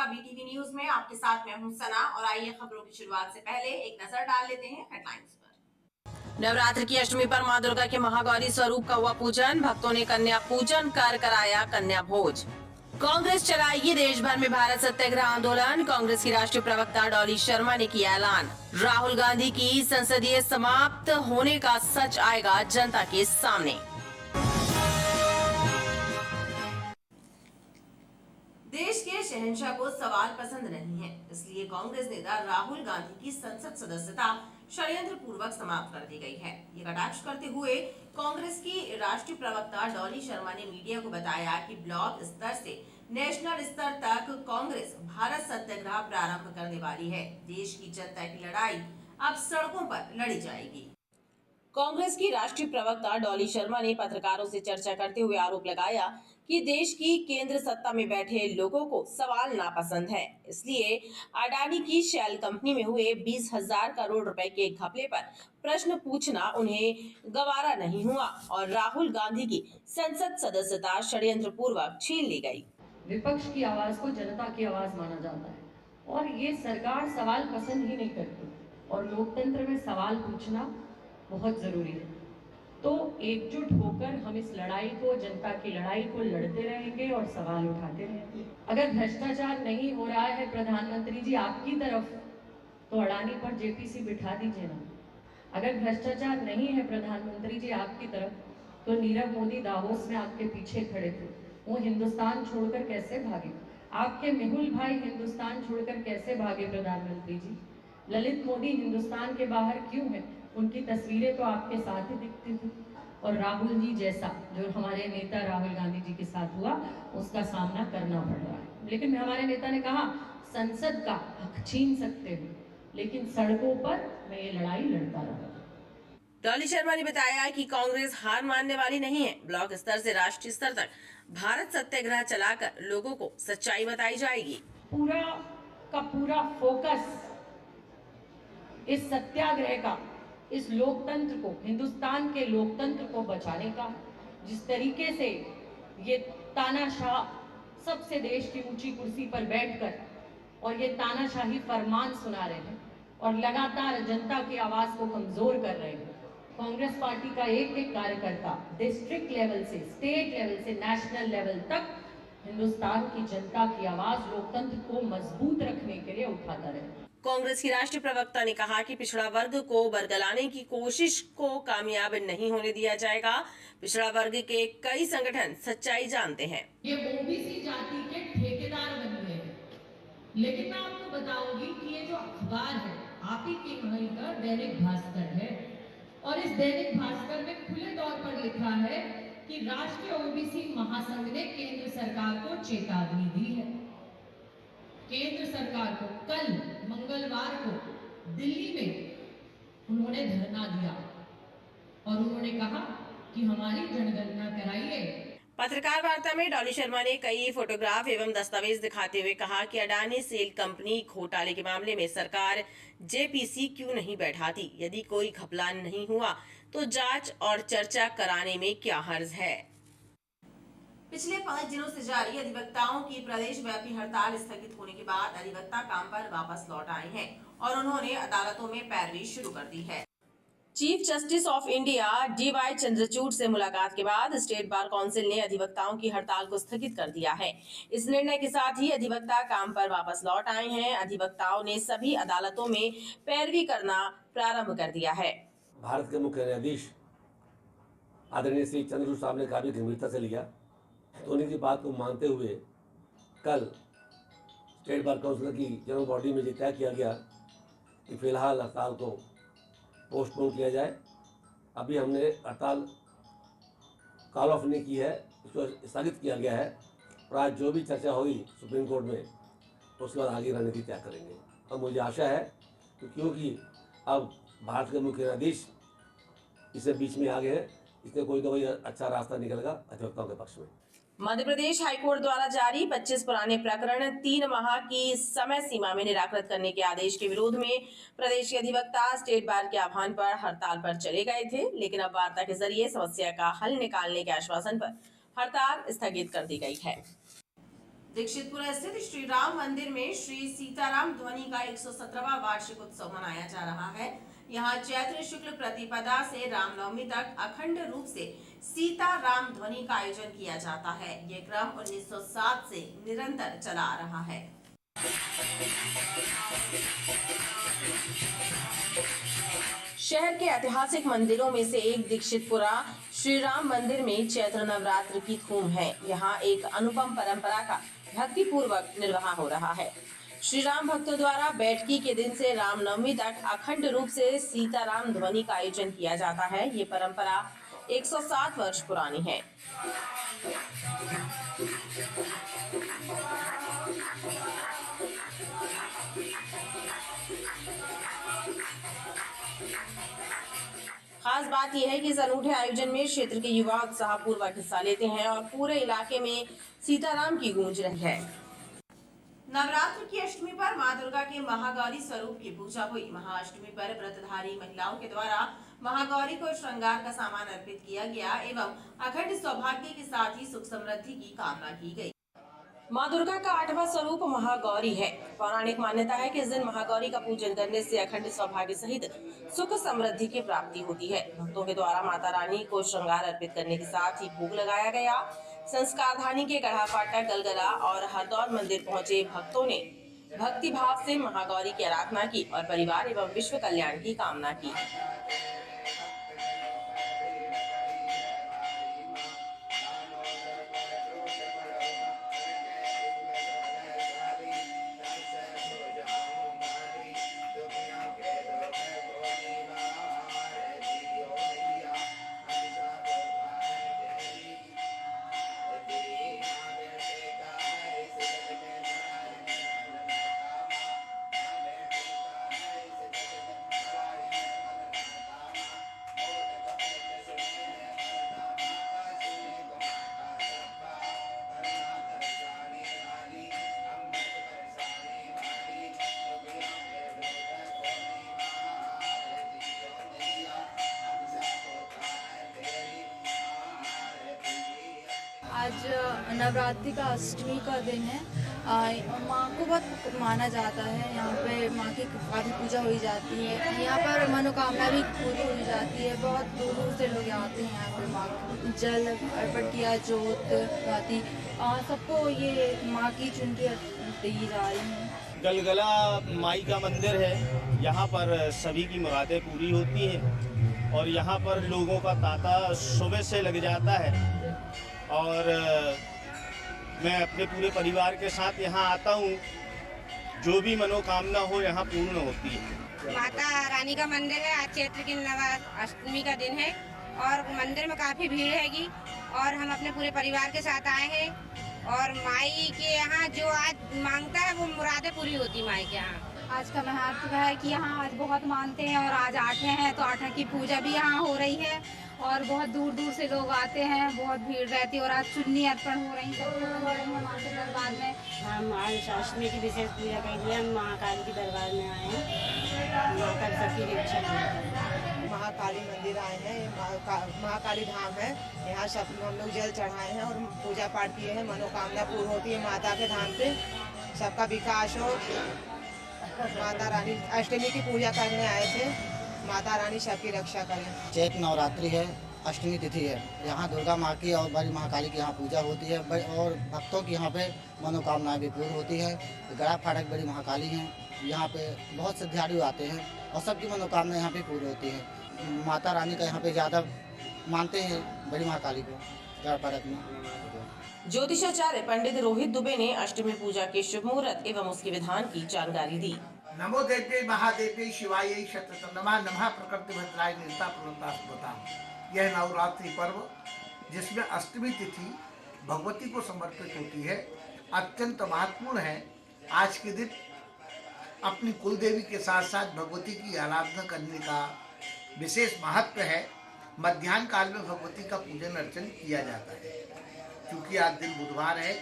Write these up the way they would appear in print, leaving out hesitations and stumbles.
आपका BTV news में। आपके साथ मैं हूं सना और आइए खबरों की शुरुआत से पहले एक नजर डाल लेते हैं हेडलाइंस पर। नवरात्र की अष्टमी पर मां दुर्गा के महागौरी स्वरूप का हुआ पूजन। भक्तों ने कन्या पूजन कर कराया कन्या भोज। कांग्रेस चलाएगी देश भर में भारत सत्याग्रह आंदोलन। कांग्रेस की राष्ट्रीय प्रवक्ता डॉली शर्मा ने किया ऐलान। राहुल गांधी की संसदीय समाप्त होने का सच आएगा जनता के सामने। देश के शहंशाह को सवाल पसंद नहीं है, इसलिए कांग्रेस नेता राहुल गांधी की संसद सदस्यता षड्यंत्र पूर्वक समाप्त कर दी गई है। ये कटाक्ष करते हुए कांग्रेस की राष्ट्रीय प्रवक्ता डॉली शर्मा ने मीडिया को बताया कि ब्लॉक स्तर से नेशनल स्तर तक कांग्रेस भारत सत्याग्रह प्रारंभ करने वाली है। देश की जनता की लड़ाई अब सड़कों पर लड़ी जाएगी। कांग्रेस की राष्ट्रीय प्रवक्ता डॉली शर्मा ने पत्रकारों से चर्चा करते हुए आरोप लगाया कि देश की केंद्र सत्ता में बैठे लोगों को सवाल नापसंद है, इसलिए अडानी की शेल कंपनी में हुए 20,000 करोड़ रुपए के घपले पर प्रश्न पूछना उन्हें गवारा नहीं हुआ और राहुल गांधी की संसद सदस्यता षड्यंत्र पूर्वक छीन ली गई। विपक्ष की आवाज को जनता की आवाज माना जाता है और ये सरकार सवाल पसंद ही नहीं करती और लोकतंत्र में सवाल पूछना बहुत जरूरी है। तो एकजुट होकर हम इस लड़ाई को, जनता की लड़ाई को लड़ते रहेंगे और सवाल उठाते रहेंगे। अगर भ्रष्टाचार नहीं हो रहा है प्रधानमंत्री जी आपकी तरफ, तो अडानी पर जेपीसी बिठा दीजिए ना। अगर भ्रष्टाचार नहीं है प्रधानमंत्री जी आपकी तरफ, तो नीरव मोदी दावोस में आपके पीछे खड़े थे, वो हिंदुस्तान छोड़कर कैसे भागे? आपके मेहुल भाई हिंदुस्तान छोड़कर कैसे भागे प्रधानमंत्री जी? ललित मोदी हिंदुस्तान के बाहर क्यों हैं? उनकी तस्वीरें तो आपके साथ ही दिखती थी। और राहुल जी जैसा जो हमारे नेता राहुल गांधी जी के साथ हुआ, उसका सामना करना पड़ रहा है। लेकिन हमारे नेता ने कहा संसद का हक छीन सकते हो, लेकिन सड़कों पर मैं ये लड़ाई लड़ता रहा। डॉली शर्मा ने बताया कि कांग्रेस हार मानने वाली नहीं है। ब्लॉक स्तर से राष्ट्रीय स्तर तक भारत सत्याग्रह चलाकर लोगों को सच्चाई बताई जाएगी। पूरा का पूरा फोकस इस सत्याग्रह का, इस लोकतंत्र को, हिंदुस्तान के लोकतंत्र को बचाने का। जिस तरीके से ये तानाशाह सबसे देश की ऊंची कुर्सी पर बैठकर और ये तानाशाही फरमान सुना रहे हैं और लगातार जनता की आवाज को कमजोर कर रहे हैं। कांग्रेस पार्टी का एक एक कार्यकर्ता डिस्ट्रिक्ट लेवल से, स्टेट लेवल से, नेशनल लेवल तक हिंदुस्तान की जनता की आवाज, लोकतंत्र को मजबूत रखने के लिए उठाता रहे। कांग्रेस की राष्ट्रीय प्रवक्ता ने कहा कि पिछड़ा वर्ग को बरगलाने की कोशिश को कामयाब नहीं होने दिया जाएगा। पिछड़ा वर्ग के कई संगठन सच्चाई जानते हैं। ये ओबीसी जाति के ठेकेदार बन गए हैं। लेकिन मैं आपको बताऊंगी कि ये जो अखबार है, आप ही की महल का दैनिक भास्कर है, और इस दैनिक भास्कर में खुले तौर पर लिखा है कि राष्ट्रीय ओबीसी महासंघ ने केंद्र सरकार को चेतावनी दी है। केंद्र सरकार को कल मंगलवार को दिल्ली में उन्होंने धरना दिया और उन्होंने कहा कि हमारी जनगणना कराइए। पत्रकार वार्ता में डॉली शर्मा ने कई फोटोग्राफ एवं दस्तावेज दिखाते हुए कहा कि अडानी सेल कंपनी घोटाले के मामले में सरकार जेपीसी क्यों नहीं बैठाती? यदि कोई घपला नहीं हुआ तो जांच और चर्चा कराने में क्या हर्ज है? पिछले 5 दिनों से जारी अधिवक्ताओं की प्रदेश व्यापी हड़ताल स्थगित होने के बाद अधिवक्ता काम पर वापस लौट आए हैं और उन्होंने अदालतों में पैरवी शुरू कर दी है। Chief justice of India DY Chandrachud से मुलाकात के बाद स्टेट बार काउंसिल ने अधिवक्ताओं की हड़ताल को स्थगित कर दिया है। इस निर्णय के साथ ही अधिवक्ता काम पर वापस लौट आए हैं। अधिवक्ताओं ने सभी अदालतों में पैरवी करना प्रारंभ कर दिया है। भारत के मुख्य न्यायाधीश आदरणीय श्री चंद्रचूड़ साहब ने काफी गंभीरता से लिया, तो उन्हीं की बात को मानते हुए कल स्टेट बार काउंसिल की जनरल बॉडी में ये तय किया गया कि फिलहाल हड़ताल को पोस्टपोन किया जाए। अभी हमने हड़ताल कॉल ऑफ नहीं की है, इसको स्थगित किया गया है और आज जो भी चर्चा होगी सुप्रीम कोर्ट में तो उसके बाद आगे रणनीति तय करेंगे। और मुझे आशा है कि क्योंकि अब भारत के मुख्य न्यायाधीश इससे बीच में आ गए हैं, इससे कोई ना कोई अच्छा रास्ता निकलेगा अधिवक्ताओं के पक्ष में। मध्य प्रदेश हाईकोर्ट द्वारा जारी 25 पुराने प्रकरण 3 माह की समय सीमा में निराकृत करने के आदेश के विरोध में प्रदेश के अधिवक्ता स्टेट बार के आह्वान पर हड़ताल पर चले गए थे, लेकिन अब वार्ता के जरिए समस्या का हल निकालने के आश्वासन पर हड़ताल स्थगित कर दी गई है। दीक्षितपुरा स्थित श्री राम मंदिर में श्री सीताराम ध्वनि का 117वां वार्षिक उत्सव मनाया जा रहा है। यहाँ चैत्र शुक्ल प्रतिपदा से रामनवमी तक अखंड रूप से सीता राम ध्वनि का आयोजन किया जाता है। ये क्रम 1907 से निरंतर चला आ रहा है। शहर के ऐतिहासिक मंदिरों में से एक दीक्षितपुरा श्री राम मंदिर में चैत्र नवरात्र की धूम है। यहाँ एक अनुपम परंपरा का भक्ति पूर्वक निर्वाह हो रहा है। श्री राम भक्तों द्वारा बैठकी के दिन से रामनवमी तक अखंड रूप से सीताराम ध्वनि का आयोजन किया जाता है। ये परंपरा 107 वर्ष पुरानी है। खास बात यह है कि इस अनूठे आयोजन में क्षेत्र के युवा उत्साहपूर्वक हिस्सा लेते हैं और पूरे इलाके में सीताराम की गूंज रही है। नवरात्र की अष्टमी पर मां दुर्गा के महागौरी स्वरूप की पूजा हुई। महाअष्टमी पर व्रतधारी महिलाओं के द्वारा महागौरी को श्रृंगार का सामान अर्पित किया गया एवं अखंड सौभाग्य के साथ ही सुख समृद्धि की कामना की गई। मां दुर्गा का 8वां स्वरूप महागौरी है। पौराणिक मान्यता है कि इस दिन महागौरी का पूजन करने से अखंड सौभाग्य सहित सुख समृद्धि की प्राप्ति होती है। भक्तों के द्वारा माता रानी को श्रृंगार अर्पित करने के साथ ही भोग लगाया गया। संस्कारधानी के गढ़ा फाटक, गलगला और हरदौर मंदिर पहुंचे भक्तों ने भक्ति भाव से महागौरी की आराधना की और परिवार एवं विश्व कल्याण की कामना की। आज नवरात्रि का अष्टमी का दिन है। माँ को बहुत माना जाता है। यहाँ पे माँ की काफ़ी पूजा हुई जाती है। यहाँ पर मनोकामना भी पूरी हुई जाती है। बहुत दूर दूर से लोग आते हैं यहाँ पे माँ को जल अर्पण किया, जोत बाती सबको ये माँ की चुनरी दी जा रही है। गलगला माई का मंदिर है। यहाँ पर सभी की मुरादें पूरी होती हैं और यहाँ पर लोगों का तांता सुबह से लग जाता है और मैं अपने पूरे परिवार के साथ यहाँ आता हूँ। जो भी मनोकामना हो यहाँ पूर्ण होती है। माता रानी का मंदिर है। आज चैत्र की अष्टमी का दिन है और मंदिर में काफ़ी भीड़ हैगी और हम अपने पूरे परिवार के साथ आए हैं और माई के यहाँ जो आज मांगता है वो मुरादें पूरी होती माई के यहाँ। आज का महत्व है कि यहाँ आज बहुत मानते हैं और आज आठवें हैं तो आठवें की पूजा भी यहाँ हो रही है और बहुत दूर दूर से लोग आते हैं। बहुत भीड़ रहती है और आज चुन्नी अर्पण हो रही है माँ के दरबार में। हम आज अष्टमी की विशेष पूजा के लिए हम महाकाली के दरबार में आए हैं। महाकाल सबकी रक्षा करें। महाकाली मंदिर आए हैं। महाकाली धाम है। यहाँ सब हम लोग जल चढ़ाए हैं और पूजा पाठ किए हैं। मनोकामना पूर्ण होती है माता के धाम पे। सबका विकास हो। माता रानी अष्टमी की पूजा करने आए थे। माता रानी सबकी रक्षा करें। चैत्र नवरात्रि है, अष्टमी तिथि है। यहाँ दुर्गा माँ की और बड़ी महाकाली की यहाँ पूजा होती है और भक्तों की यहाँ पे मनोकामनाएं भी पूर्ण होती है। गड़ा फाटक बड़ी महाकाली हैं। यहाँ पे बहुत श्रद्धालु आते हैं और सबकी मनोकामना यहाँ पे पूरी होती है। माता रानी का यहाँ पे ज़्यादा मानते हैं बड़ी महाकाली को गड़ा फाटक में। ज्योतिषाचार्य पंडित रोहित दुबे ने अष्टमी पूजा के शुभ मुहूर्त एवं उसके विधान की जानकारी दी। नमो देव्यै महादेव्यै शिवायै शततं नमः। नमः प्रकृति भद्राय निरता प्रवृत्ता। यह नवरात्रि पर्व जिसमें अष्टमी तिथि भगवती को समर्पित होती है अत्यंत महत्वपूर्ण है। आज के दिन अपनी कुल देवी के साथ साथ भगवती की आराधना करने का विशेष महत्व है। मध्याह्न काल में भगवती का पूजन अर्चन किया जाता है। क्योंकि आज दिन बुधवार है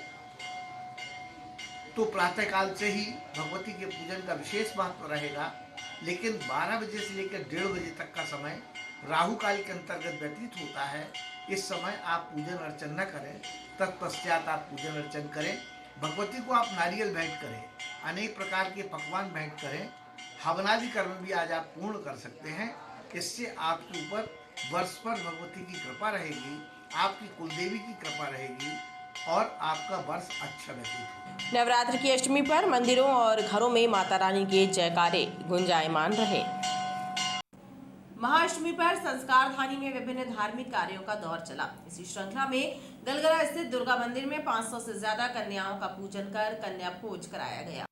तो प्रातः काल से ही भगवती के पूजन का विशेष महत्व रहेगा। लेकिन 12 बजे से लेकर 1:30 बजे तक का समय राहु काल के अंतर्गत व्यतीत होता है। इस समय आप पूजन अर्चन न करें, तत्पश्चात आप पूजन अर्चन करें। भगवती को आप नारियल भेंट करें, अनेक प्रकार के पकवान भेंट करें, हवनादि कर्म भी आज आप पूर्ण कर सकते हैं। इससे आपके ऊपर वर्ष पर भगवती की कृपा रहेगी, आपकी कुलदेवी की कृपा रहेगी और आपका वर्ष अच्छा व्यतीत होगा। नवरात्र की अष्टमी पर मंदिरों और घरों में माता रानी के जयकारे गुंजायमान रहे। महाअष्टमी पर संस्कार धानी में विभिन्न धार्मिक कार्यों का दौर चला। इसी श्रृंखला में गलगला स्थित दुर्गा मंदिर में 500 से ज्यादा कन्याओं का पूजन कर कन्या भोज कराया गया।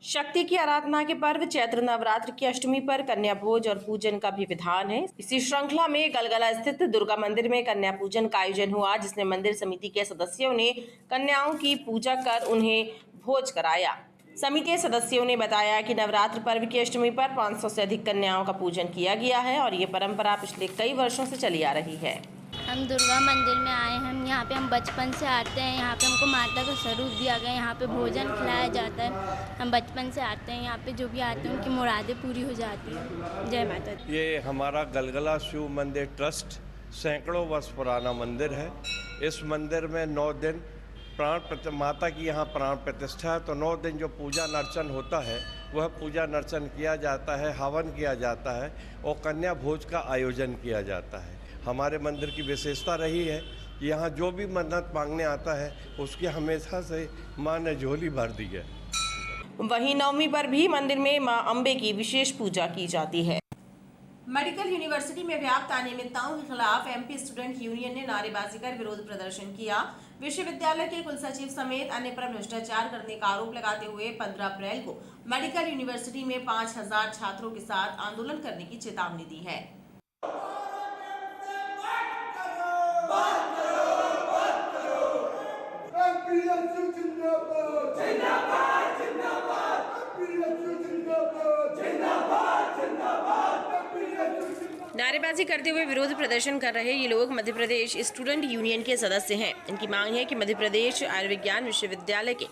शक्ति की आराधना के पर्व चैत्र नवरात्र की अष्टमी पर कन्या भोज और पूजन का भी विधान है। इसी श्रृंखला में गलगला स्थित दुर्गा मंदिर में कन्या पूजन का आयोजन हुआ, जिसमें मंदिर समिति के सदस्यों ने कन्याओं की पूजा कर उन्हें भोज कराया। समिति के सदस्यों ने बताया कि नवरात्र पर्व की अष्टमी पर 500 से अधिक कन्याओं का पूजन किया गया है और ये परंपरा पिछले कई वर्षों से चली आ रही है। हम दुर्गा मंदिर में आए हैं, हम यहाँ पे हम बचपन से आते हैं। यहाँ पे हमको माता का स्वरूप दिया गया है, यहाँ पे भोजन खिलाया जाता है। हम बचपन से आते हैं, यहाँ पे जो भी आते हैं उनकी मुरादें पूरी हो जाती हैं। जय माता दी। ये हमारा गलगला शिव मंदिर ट्रस्ट सैकड़ों वर्ष पुराना मंदिर है। इस मंदिर में 9 दिन माता की यहाँ प्राण प्रतिष्ठा है, तो 9 दिन जो पूजा अर्चन होता है वह पूजा अर्चन किया जाता है, हवन किया जाता है और कन्या भोज का आयोजन किया जाता है। हमारे मंदिर की विशेषता रही है कि यहाँ जो भी मन्नत मांगने आता है उसकी हमेशा से माँ ने झोली भर दी है। वहीं नवमी पर भी मंदिर में मां अम्बे की विशेष पूजा की जाती है। मेडिकल यूनिवर्सिटी में व्याप्त अनियमितताओं के खिलाफ एमपी स्टूडेंट यूनियन ने नारेबाजी कर विरोध प्रदर्शन किया। विश्वविद्यालय के कुलसचिव समेत अन्य पर भ्रष्टाचार करने का आरोप लगाते हुए 15 अप्रैल को मेडिकल यूनिवर्सिटी में 5000 छात्रों के साथ आंदोलन करने की चेतावनी दी है। नारेबाजी करते हुए विरोध प्रदर्शन कर रहे ये लोग मध्य प्रदेश स्टूडेंट यूनियन के सदस्य हैं। इनकी मांग है कि मध्य प्रदेश आयुर्विज्ञान विश्वविद्यालय के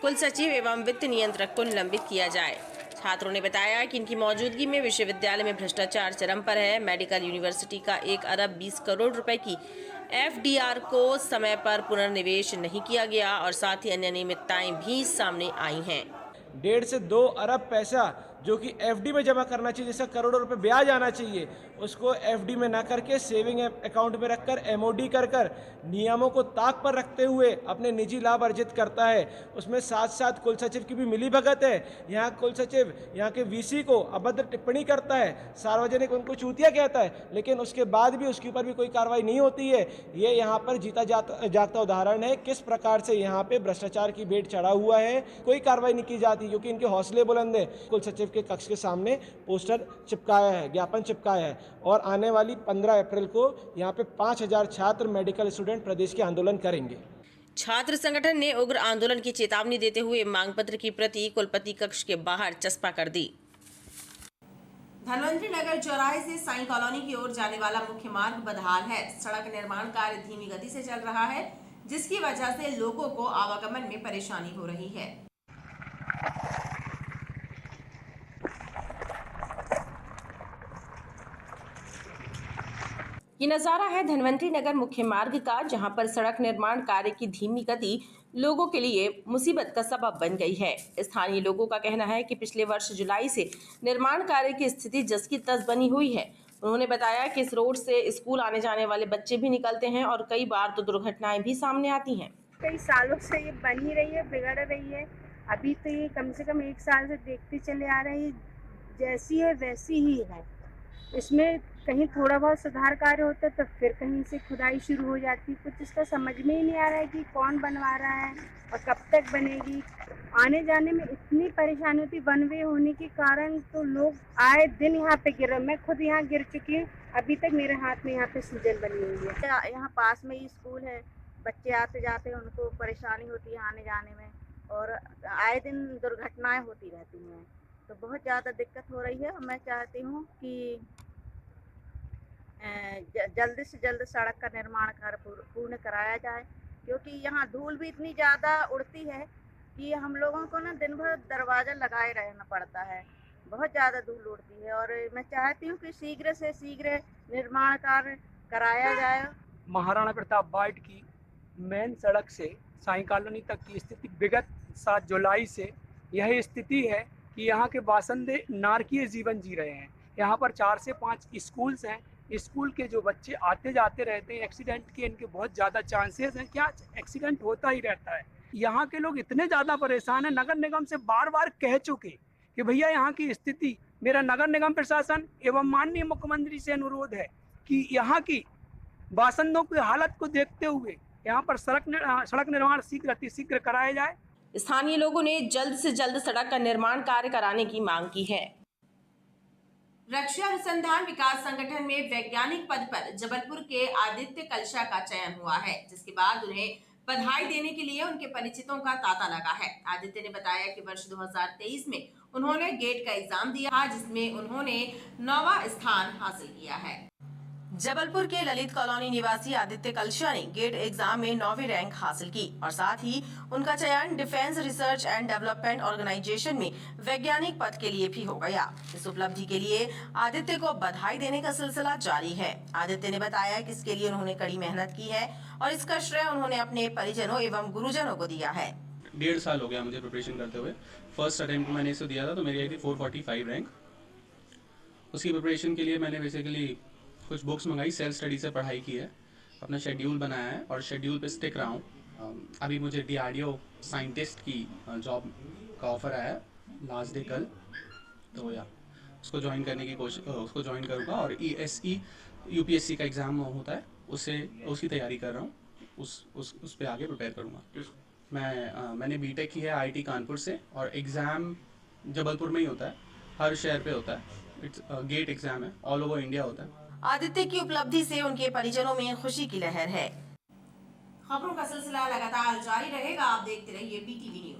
कुल सचिव एवं वित्त नियंत्रक को निलंबित किया जाए। छात्रों ने बताया कि इनकी मौजूदगी में विश्वविद्यालय में भ्रष्टाचार चरम पर है। मेडिकल यूनिवर्सिटी का 1 अरब 20 करोड़ रुपए की FDR को समय पर पुनर्निवेश नहीं किया गया और साथ ही अन्य अनियमितताएं भी सामने आई हैं। 1.5 से 2 अरब पैसा जो कि FD में जमा करना चाहिए, जिसका करोड़ों रुपए ब्याज आना चाहिए, उसको FD में ना करके सेविंग अकाउंट में रखकर MOD कर नियमों को ताक पर रखते हुए अपने निजी लाभ अर्जित करता है। उसमें साथ साथ कुल सचिव की भी मिली भगत है। यहाँ कुल सचिव यहाँ के VC को अभद्र टिप्पणी करता है, सार्वजनिक उनको चूतिया कहता है, लेकिन उसके बाद भी उसके ऊपर भी कोई कार्रवाई नहीं होती है। ये यहाँ पर जीता जागता उदाहरण है किस प्रकार से यहाँ पे भ्रष्टाचार की भेंट चढ़ा हुआ है। कोई कार्रवाई नहीं की जाती क्योंकि इनके हौसले बुलंद है। कुल सचिव के कक्ष के सामने पोस्टर चिपकाया है, ज्ञापन चिपकाया है और आने वाली 15 अप्रैल को यहाँ पे 5000 छात्र मेडिकल स्टूडेंट प्रदेश के आंदोलन करेंगे। छात्र संगठन ने उग्र आंदोलन की चेतावनी देते हुए मांग पत्र की प्रति कुलपति कक्ष के बाहर चस्पा कर दी। धनवंतरी नगर चौराहे से साई कॉलोनी की ओर जाने वाला मुख्य मार्ग बदहाल है। सड़क निर्माण कार्य धीमी गति से चल रहा है, जिसकी वजह से लोगों को आवागमन में परेशानी हो रही है। ये नज़ारा है धनवंतरी नगर मुख्य मार्ग का, जहां पर सड़क निर्माण कार्य की धीमी गति लोगों के लिए मुसीबत का सबब बन गई है। स्थानीय लोगों का कहना है कि पिछले वर्ष जुलाई से निर्माण कार्य की स्थिति जस की तस बनी हुई है। उन्होंने बताया कि इस रोड से स्कूल आने जाने वाले बच्चे भी निकलते हैं और कई बार तो दुर्घटनाएं भी सामने आती हैं। कई सालों से ये बन ही रही है, बिगड़ रही है। अभी तो ये कम से कम 1 साल से देखते चले आ रहे हैं, जैसी है वैसी ही है। इसमें कहीं थोड़ा बहुत सुधार कार्य होता है तो फिर कहीं से खुदाई शुरू हो जाती है। कुछ इसका समझ में ही नहीं आ रहा है कि कौन बनवा रहा है और कब तक बनेगी। आने जाने में इतनी परेशानी होती, वन वे होने के कारण तो लोग आए दिन यहाँ पे गिर। मैं खुद यहाँ गिर चुकी हूँ, अभी तक मेरे हाथ में यहाँ पे सूजन बनी हुई है। यहाँ पास में ही स्कूल है, बच्चे आते जाते हैं, उनको परेशानी होती है आने जाने में और आए दिन दुर्घटनाएं होती रहती हैं, तो बहुत ज़्यादा दिक्कत हो रही है। और मैं चाहती हूँ कि जल्द से जल्द सड़क का निर्माण कार्य पूर्ण कराया जाए, क्योंकि यहाँ धूल भी इतनी ज़्यादा उड़ती है कि हम लोगों को ना दिन भर दरवाज़ा लगाए रहना पड़ता है। बहुत ज़्यादा धूल उड़ती है और मैं चाहती हूँ कि शीघ्र से शीघ्र निर्माण कार्य कराया जाए। महाराणा प्रताप वार्ड की मेन सड़क से साई कॉलोनी तक की स्थिति विगत 7 जुलाई से यह स्थिति है कि यहाँ के बासिंदे नारकीय जीवन जी रहे हैं। यहाँ पर 4 से 5 स्कूल्स हैं। स्कूल के जो बच्चे आते जाते रहते हैं, एक्सीडेंट के इनके बहुत ज़्यादा चांसेस हैं। क्या एक्सीडेंट होता ही रहता है। यहाँ के लोग इतने ज़्यादा परेशान हैं, नगर निगम से बार बार कह चुके कि भैया यहाँ की स्थिति, मेरा नगर निगम प्रशासन एवं माननीय मुख्यमंत्री से अनुरोध है कि यहाँ की बासिंदों की हालत को देखते हुए यहाँ पर सड़क निर्माण शीघ्र कराया जाए। स्थानीय लोगों ने जल्द से जल्द सड़क का निर्माण कार्य कराने की मांग की है। रक्षा अनुसंधान विकास संगठन में वैज्ञानिक पद पर जबलपुर के आदित्य कलशा का चयन हुआ है, जिसके बाद उन्हें बधाई देने के लिए उनके परिचितों का तांता लगा है। आदित्य ने बताया कि वर्ष 2023 में उन्होंने गेट का एग्जाम दिया, जिसमें उन्होंने 9वां स्थान हासिल किया है। जबलपुर के ललित कॉलोनी निवासी आदित्य कलशा ने गेट एग्जाम में 9वीं रैंक हासिल की और साथ ही उनका चयन defence research and development organisation में वैज्ञानिक पद के लिए भी हो गया। इस उपलब्धि के लिए आदित्य को बधाई देने का सिलसिला जारी है। आदित्य ने बताया कि इसके लिए उन्होंने कड़ी मेहनत की है और इसका श्रेय उन्होंने अपने परिजनों एवं गुरुजनों को दिया है। 1.5 साल हो गया मुझे प्रिपरेशन करते हुए। फर्स्ट अटेम्प्ट मैंने इसे दिया था तो मेरी आई थी 445 रैंक। उसकी प्रिपरेशन के लिए मैंने बेसिकली कुछ बुक्स मंगाई, सेल्फ स्टडी से पढ़ाई की है, अपना शेड्यूल बनाया है और शेड्यूल पे स्टिक रहा हूँ। अभी मुझे DRDO साइंटिस्ट की जॉब का ऑफ़र आया है, लास्ट डे कल, तो या उसको ज्वाइन करने की उसको ज्वाइन करूँगा और ESE UPSC का एग्ज़ाम होता है, उसकी तैयारी कर रहा हूँ, उस पे आगे प्रिपेयर करूँगा। मैंने BTech की है IIT कानपुर से और एग्ज़ाम जबलपुर में ही होता है, हर शहर पे होता है। इट्स गेट एग्ज़ाम है, ऑल ओवर इंडिया होता है। आदित्य की उपलब्धि से उनके परिजनों में खुशी की लहर है। खबरों का सिलसिला लगातार जारी रहेगा। आप देखते रहिए BTV न्यूज़।